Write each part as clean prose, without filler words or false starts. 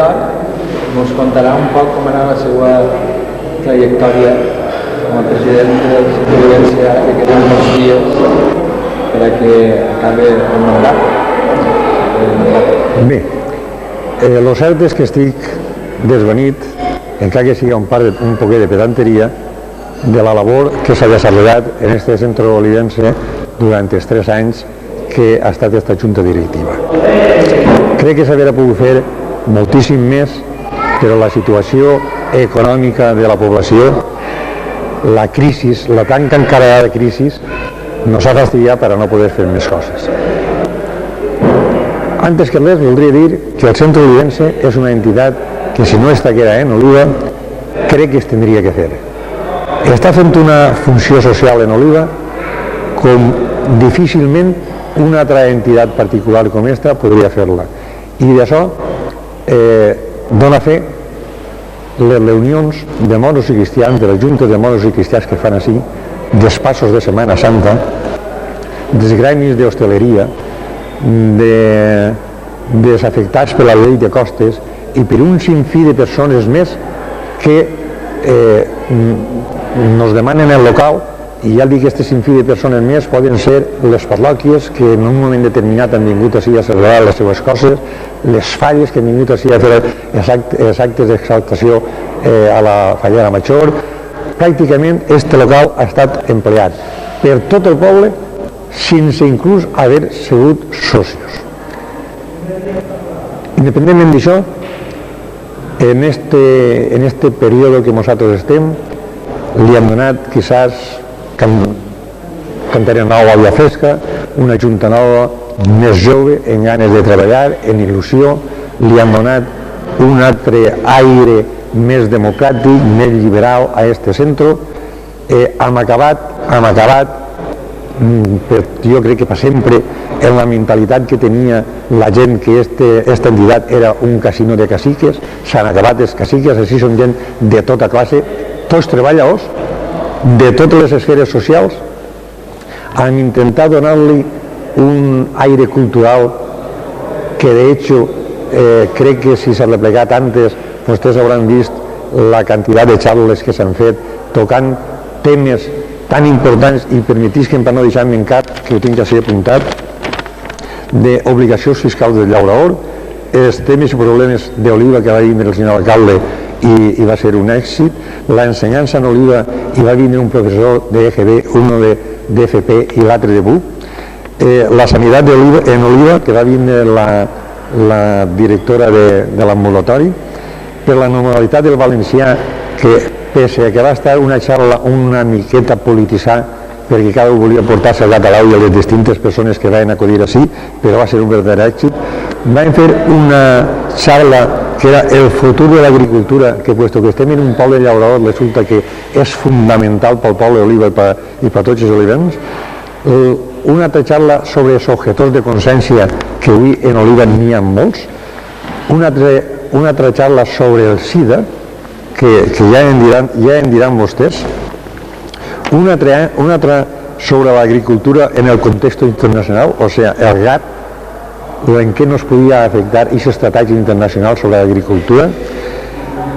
lloc ens contarà un poc com anava la seva trajectòria com a president de la Ciutadania que queden molts dies per a que acabi el mandat. Bé, el cert és que estic desvenit, encara que sigui un poquet de pedanteria, de la labor que s'ha desenvolupat en este centro olivense durant els 3 anys que ha estat esta junta directiva. Crec que s'hauria pogut fer moltíssim més, però la situació econòmica de la població, la crisi, la tan encarada crisi, nos ha fastidiat per a no poder fer més coses. Antes que res, voldria dir que el centre olivense és una entitat que si no estaquera en Oliva, crec que es tindria que fer. Està fent una funció social en Oliva com difícilment una altra entitat particular com esta podria fer-la. I d'això dona fe les reunions de moros i cristians, de les juntes de moros i cristians que fan així, dels passos de Setmana Santa, dels gremis d'hostaleria, dels afectats per la llei de costes i per un sinfí de persones més que nos demanen el local. I ja dic que aquest sinfí de persones més poden ser les parròquies que en un moment determinat han vingut així a celebrar les seves coses, les falles que han vingut així a fer els actes d'exaltació a la Fallera Major. Pràcticament aquest local ha estat empleat per tot el poble sense inclús haver sigut socios. Independentment d'això, en este període que nosaltres estem, li hem donat quizás cantarella nova a Via Fresca, una junta nova més jove, en ganes de treballar, en il·lusió, li han donat un altre aire més democràtic, més liberal a este centre. Hem acabat, jo crec que per sempre, en la mentalitat que tenia la gent que esta entitat era un casino de caciques. S'han acabat els caciques, així són gent de tota classe, tots treballadors, de totes les esferes socials. Han intentat donar-li un aire cultural que de hecho crec que si s'ha replegat antes vostès hauran vist la quantitat de xarles que s'han fet tocant temes tan importants, i permetisquen per no deixar-me en cap, que ho tinc així apuntat, d'obligacions fiscals del llaurador, els temes i problemes d'Oliva que va vindre el senyor alcalde i va ser un èxit, l'ensenyança en Oliva i va vindre un professor d'EGB, uno d'FP i l'altre de BUP, la sanitat en Oliva, que va vindre la directora de l'ambulatori, per la normalitat del valencià, que pese a que va estar una xarra una miqueta polititzada, perquè cada un volia portar-se el gat a l'au i a les distintes persones que van acudir així, però va ser un verdadero èxit. Vam fer una xarra que era el futur de l'agricultura, que puesto que estem en un poble llaurador resulta que és fundamental pel poble d'Oliva i per tots els olivens. Una altra xarra sobre els objetors de consciència, que avui en Oliva n'hi ha molts. Una altra xarra sobre el SIDA, que ja en diran vostès. Una altra sobre l'agricultura en el context internacional, o sigui, el GATT, en què nos podia afectar aquest tractat internacional sobre l'agricultura.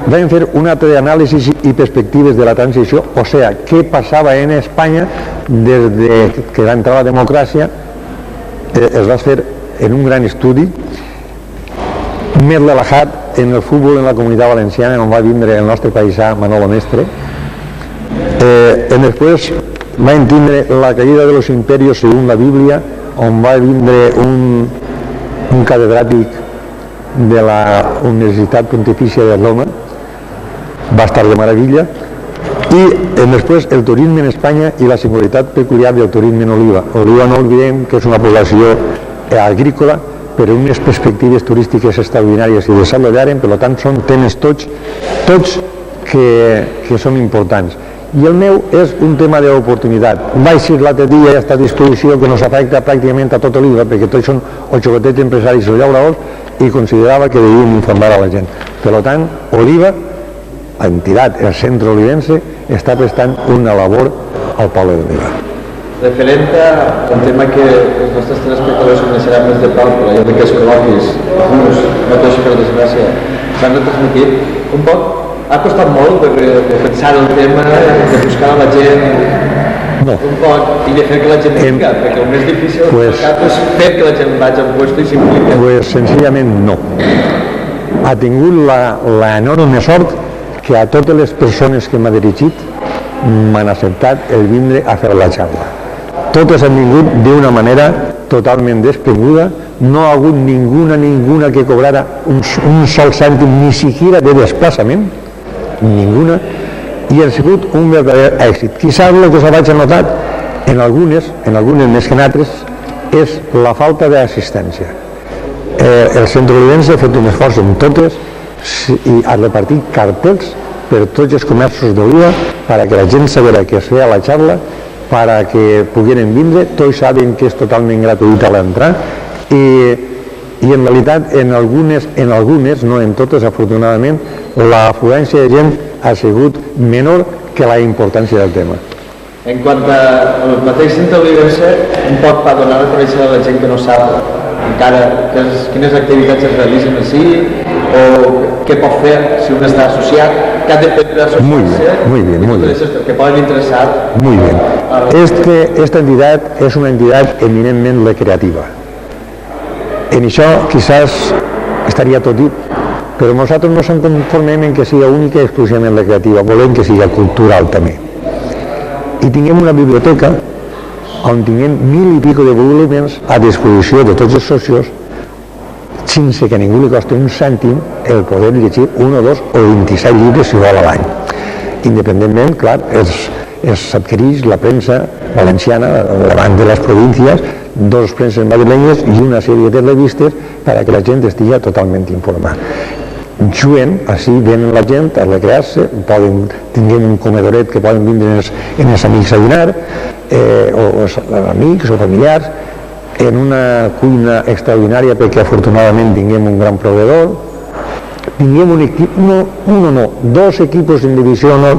Vam fer un altre anàlisi i perspectives de la transició, o sigui, què passava en Espanya des que va entrar la democràcia. Es va fer en un gran estudi, més relaxat en el futbol en la Comunitat Valenciana, on va vindre el nostre paisà Manolo Mestre. Després vam tindre la caïda de los imperios según la Bíblia, on va vindre un catedràtic de la Universitat Pontifícia de Roma, va estar de meravella, i després el turisme en Espanya i la singularitat peculiar del turisme en Oliva. Oliva no oblidem que és una població agrícola, però unes perspectives turístiques extraordinàries i desenvoluparen, per tant són temes tots que són importants. I el meu és un tema d'oportunitat. Vaig dir l'altre dia a aquesta disposició que nos afecta pràcticament a tot Oliva, perquè tots són o xocotets empresaris o llauradors, i considerava que devíem informar a la gent. Per tant, Oliva, entitat, el centre olivense, està prestant una labor al poble d'Oliva. Referent a un tema que els nostres telespectadors coneixeran més de prop, però jo crec que els col·loquis, alguns, no tot això per desgràcia, s'han retransmitit, un poc ha costat molt de pensar el tema, de buscar a la gent, No. un poc, i de fer que la gent vinga, perquè el més difícil és fer que la gent vagi al puesto i s'impliqui. Pues senzillament no. Ha tingut l'enorme sort que a totes les persones que m'ha dirigit m'han acceptat el vindre a fer la xarra. Totes han vingut d'una manera totalment despreguda, no ha hagut ninguna que cobrara un sol cèntim, ni siquiera de desplaçament, ninguna, i ha sigut un verdader èxit. Quizás el que s'ha vaig notat en algunes més que en altres, és la falta d'assistència. El centre Olivense ha fet un esforç en totes i ha repartit cartells per tots els comerços d'Oliva perquè la gent sabera que es feia la xarra, perquè pogueren vindre. Tots saben que és totalment gratuïta l'entrar i en realitat en algunes, no en totes afortunadament, l'afluència de gent ha sigut menor que la importància del tema. En quant al mateix centre Olivense, un poc per donar a conèixer a la gent que no sap encara quines activitats es realitzen així o què pot fer si un està associat, què ha de fer per associar-se, muy bien. que poden interessar. Muy bien. Esta entidad es una entidad eminentment recreativa. En això quizás estaria tot dit, però nosaltres no ens conformem en que sigui única i exclusivament recreativa, volem que sigui cultural també. I tinguem una biblioteca on tinguem 1000 i pico de volúmens a disposició de tots els socios sense que a ningú li costi un cèntim el poder llegir 1 o 2 o 27 llibres si vol a l'any. Independentment, clar, es adquireix la premsa valenciana davant de les províncies, 2 premses madrilenyes i una sèrie de revistes perquè la gent estigui totalment informada. Juguen, així venen la gent a recrear-se, tinguem un comedoret que poden vindre en els amics a dinar, o amics o familiars, en una cuina extraordinària perquè afortunadament tinguem un gran proveedor, tinguem un equip, dos equipos en divisió d'honor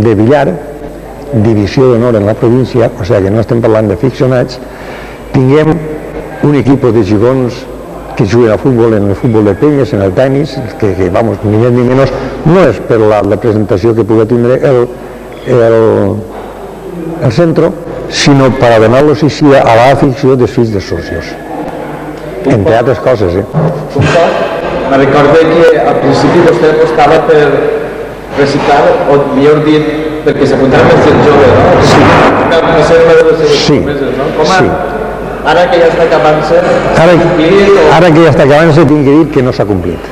de billar, divisió d'honor en la província, o sigui que no estem parlant d'aficionats, tinguem un equip de gigons que juguen a futbol, en el futbol de penyes, en el tenis, que vamos, ni més ni menys, no és per la representació que pugui tindre el centre, sinó per a donar-los així a l'afició dels fills dels socios. Entre altres coses, Me recordo que al principi vostè apostava per reciclar, o millor dit, perquè s'apuntava més gent jove, no? Sí. Una sèrie de les seves promeses, no? Com ara que ja està acabant-se, ara que ja està acabant-se, tinc que dir que no s'ha complit.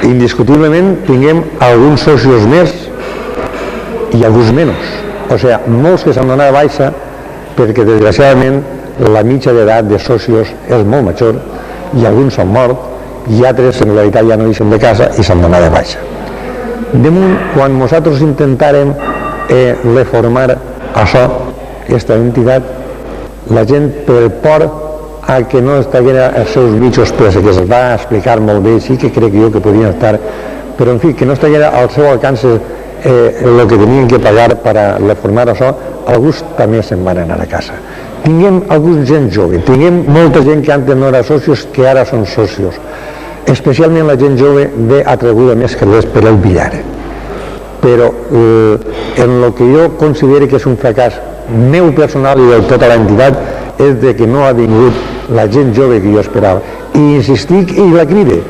Indiscutiblement tinguem alguns socios més i alguns menys. O sigui, molts que s'han donat a baixa perquè desgraciadament la mitja d'edat de socios és molt major i alguns s'han mort i altres en realitat ja no deixen de casa i s'han donat de baixa. Damunt, quan nosaltres intentàrem reformar això, aquesta entitat, la gent per por a que no estaguera els seus mitjos presos, que es va explicar molt bé, sí que crec jo que podien estar, però en fi, que no estaguera al seu alcance el que tenien que pagar per a reformar això, alguns també se'n van anar a casa. Tinguem alguns gent jove, tinguem molta gent que antes no era socios, que ara són socios. Especialment la gent jove ve atraguda més que res per el billar. Però en el que jo considero que és un fracàs meu personal i de tota l'entitat és de que no ha vingut la gent jove que jo esperava. I insistic i la cride.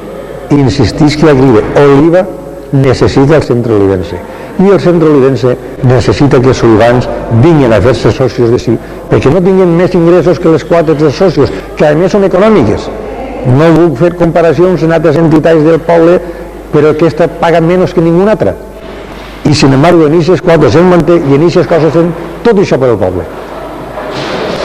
Insistisc i la cride. Oliva necessita el centre olivense. I el centre olivense necessita que els olivans vinguin a fer-se socios de si, perquè no tinguin més ingressos que les quotes dels socios, que a més són econòmiques. No vull fer comparacions en altres entitats del poble, però aquesta paga menys que ninguna altra. I sin embargo en aquestes quotes es manté i en aquestes coses fem tot això per al poble.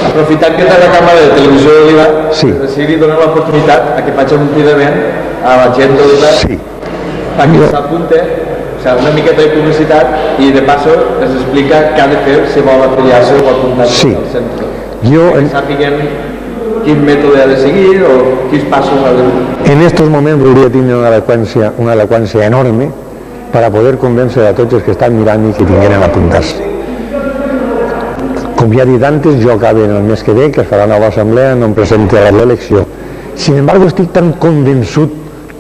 Aprofitant que té la càmera de televisió d'Oliva, sí. Decidí donar l'oportunitat a que faci un cridament a la gent d'Oliva sí. perquè s'apunte, o sigui, una miqueta de publicitat i de passo es explica què ha de fer si vol afiliar-se o apuntar-se al centre. Que sàpiguen quin mètode ha de seguir o quins passos ha de fer. En aquests moments voldria tenir una eloqüència enorme per a poder convèncer a tots els que estan mirant i que tingueren a apuntar-se. Com ja he dit antes, jo acabe en el mes que ve, que es farà una nova assemblea, no em presente a l'elecció. Sin embargo, estic tan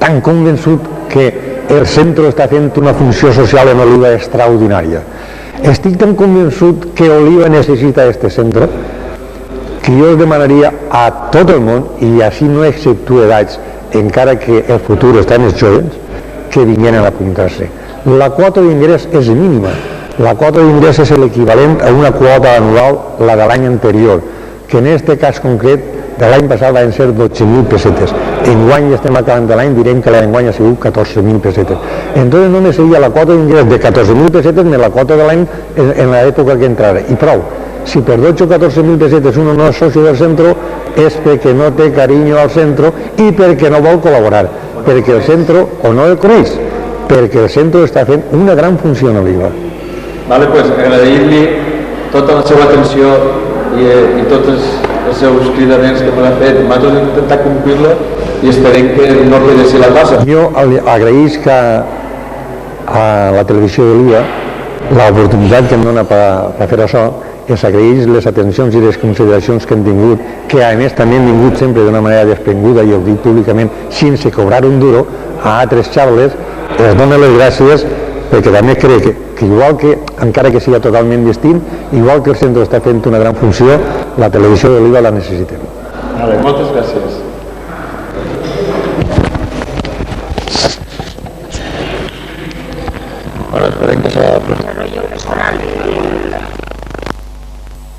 tan convençut que el centre està fent una funció social en Oliva extraordinària. Estic tan convençut que Oliva necessita este centre que jo els demanaria a tot el món, i així no exceptuo edats, encara que el futur està en els joves, que vinguin a apuntar-se. La quota d'ingrés és mínima. La quota d'ingrés és l'equivalent a una quota anual, la de l'any anterior, que en aquest cas concret de l'any passat van ser 12.000 pessetes. Enguany estem acabant de l'any, direm que l'enguany ha sigut 14.000 pessetes. Entonces només seria la quota d'ingrés de 14.000 pessetes més la quota de l'any en l'època que entrara. I prou. Si per 12 o 14.000 pessetes uno no és soci del centre, és perquè no té carinyo al centre i perquè no vol col·laborar. Perquè el centre o no el coneix, perquè el centre està fent una gran funció en Oliva. Vale, pues agrair-li tota la seva atenció i tots els seus cridaments que m'ha fet. Nosaltres hem intentat complir-la i esperem que no quedessi la cosa. Jo agraïsc a la televisió d'Oliva l'oportunitat que em dona per fer això, els agraïs les atencions i les consideracions que hem tingut, que a més també hem vingut sempre d'una manera despenguda, i ho dic públicament, sense cobrar un duro, a altres xables, els dono les gràcies, perquè també crec que igual que, encara que sigui totalment distint, igual que el centre està fent una gran funció, la televisió d'Oliva la necessitem. Vale, moltes gràcies. Bueno, esperem que s'ha...